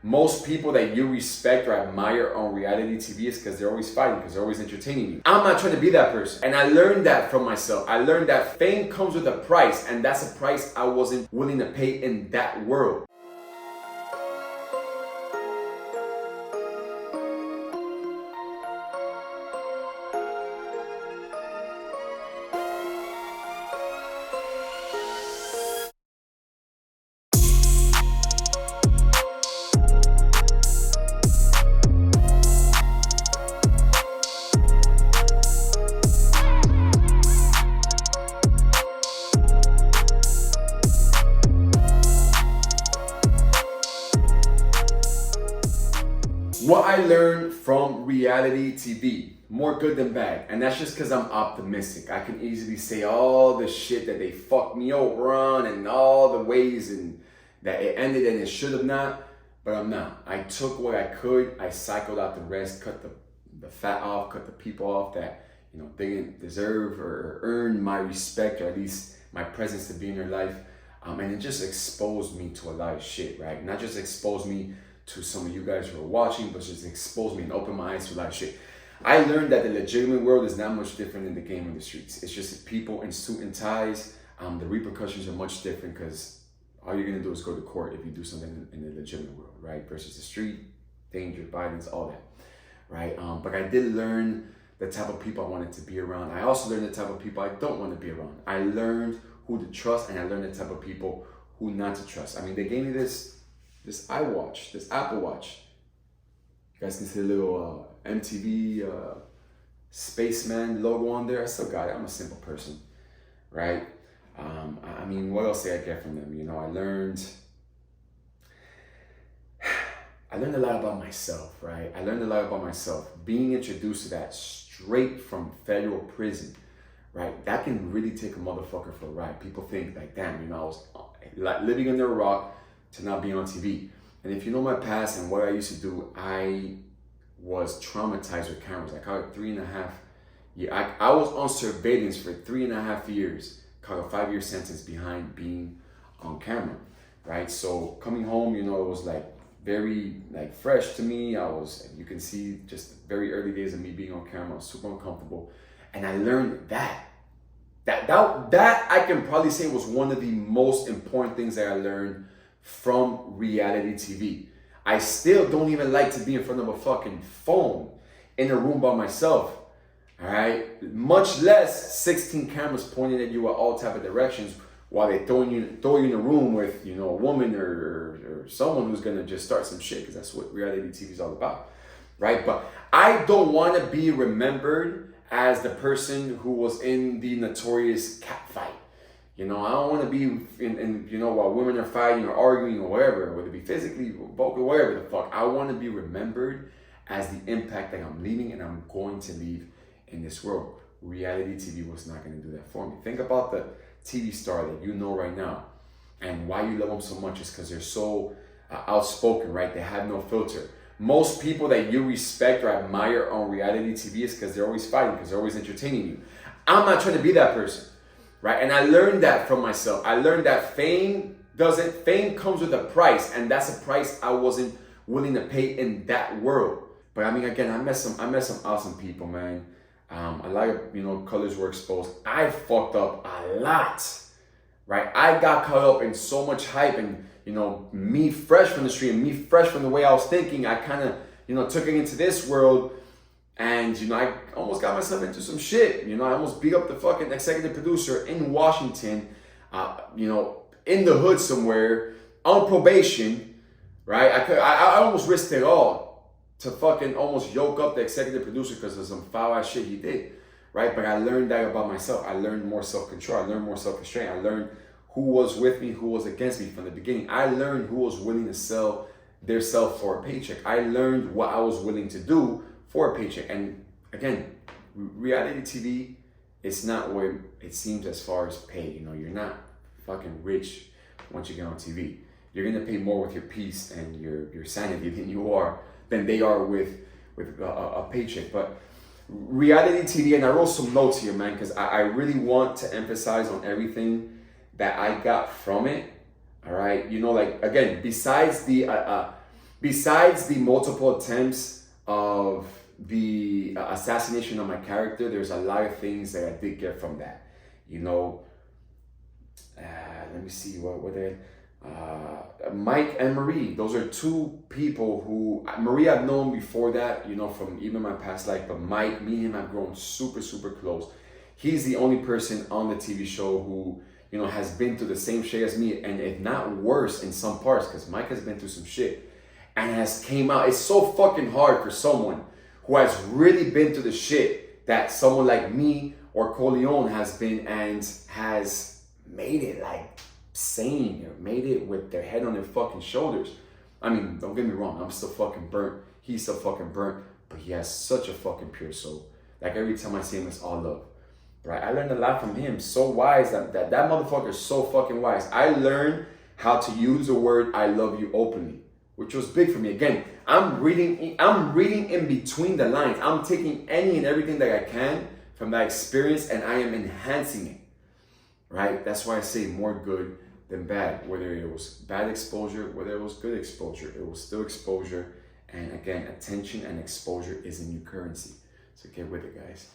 Most people that you respect or admire on reality TV is because they're always fighting, because they're always entertaining you. I'm not trying to be that person. And I learned that from myself. I learned that fame comes with a price, and that's a price I wasn't willing to pay in that world. What I learned from reality TV, more good than bad, and that's just because I'm optimistic. I can easily say all the shit that they fucked me over on and all the ways and that it ended and it should have not, but I'm not. I took what I could, I cycled out the rest, cut the fat off, cut the people off that they didn't deserve or earn my respect, or at least my presence to be in their life, and it just exposed me to a lot of shit, right? Not just exposed me to some of you guys who are watching, but just exposed me and opened my eyes to a lot of shit. I learned that the legitimate world is not much different than the game in the streets. It's just people in suit and ties. The repercussions are much different because all you're gonna do is go to court if you do something in the legitimate world, right? Versus the street, danger, violence, all that, right? But I did learn the type of people I wanted to be around. I also learned the type of people I don't want to be around. I learned who to trust, and I learned the type of people who not to trust. I mean, they gave me this iWatch, this Apple Watch. You guys can see the little MTV Spaceman logo on there. I still got it. I'm a simple person, right? I mean, what else did I get from them? I learned a lot about myself, right? I learned a lot about myself. Being introduced to that straight from federal prison, right? That can really take a motherfucker for a ride. People think like, damn, I was living under a rock to not be on TV. And if you know my past and what I used to do, I was traumatized with cameras. I caught 3.5 years. I was on surveillance for 3.5 years. Caught a 5-year sentence behind being on camera, right? So coming home, it was very fresh to me. You can see just very early days of me being on camera. I was super uncomfortable. And I learned that I can probably say was one of the most important things that I learned from reality TV. I still don't even like to be in front of a fucking phone in a room by myself, all right? Much less 16 cameras pointing at you at all type of directions while they throw you in a room with, a woman or someone who's gonna just start some shit, because that's what reality TV is all about, right? But I don't want to be remembered as the person who was in the notorious cat fight. I don't want to be while women are fighting or arguing or whatever, whether it be physically, vocally, whatever the fuck. I want to be remembered as the impact that I'm leaving and I'm going to leave in this world. Reality TV was not going to do that for me. Think about the TV star that you know right now, and why you love them so much is because they're so outspoken, right? They have no filter. Most people that you respect or admire on reality TV is because they're always fighting, because they're always entertaining you. I'm not trying to be that person. Right? And I learned that from myself. I learned that fame comes with a price, and that's a price I wasn't willing to pay in that world. But I mean, again, I met some awesome people, man. A lot of colors were exposed. I fucked up a lot, right? I got caught up in so much hype, and me fresh from the street, and me fresh from the way I was thinking. I kind of took it into this world. And, I almost got myself into some shit. I almost beat up the fucking executive producer in Washington, in the hood somewhere, on probation, right? I almost risked it all to fucking almost yoke up the executive producer because of some foul ass shit he did, right? But I learned that about myself. I learned more self-control. I learned more self-restraint. I learned who was with me, who was against me from the beginning. I learned who was willing to sell their self for a paycheck. I learned what I was willing to do for a paycheck. And again, reality TV, it's not what it seems as far as pay. You're not fucking rich once you get on TV. You're gonna pay more with your peace and your sanity than they are with a paycheck. But reality TV, and I wrote some notes here, man, because I really want to emphasize on everything that I got from it. All right, again, besides the Besides the multiple attempts of the assassination of my character, there's a lot of things that I did get from that. You know, let me see what were they. Mike and Marie, those are two people who Marie I've known before that, you know, from even my past life, but Mike, me and him have grown super, super close. He's the only person on the TV show who, you know, has been through the same shit as me, and if not worse in some parts, because Mike has been through some shit and has came out. It's so fucking hard for someone who has really been through the shit that someone like me or Corleone has been and has made it like sane, or made it with their head on their fucking shoulders. I mean, don't get me wrong, I'm still fucking burnt. He's still fucking burnt, but he has such a fucking pure soul. Like every time I see him, it's all love. Right? I learned a lot from him. So wise, that motherfucker is so fucking wise. I learned how to use the word "I love you" openly, which was big for me. Again, I'm reading in between the lines. I'm taking any and everything that I can from that experience, and I am enhancing it. Right? That's why I say more good than bad. Whether it was bad exposure, whether it was good exposure, it was still exposure. And again, attention and exposure is a new currency. So get with it, guys.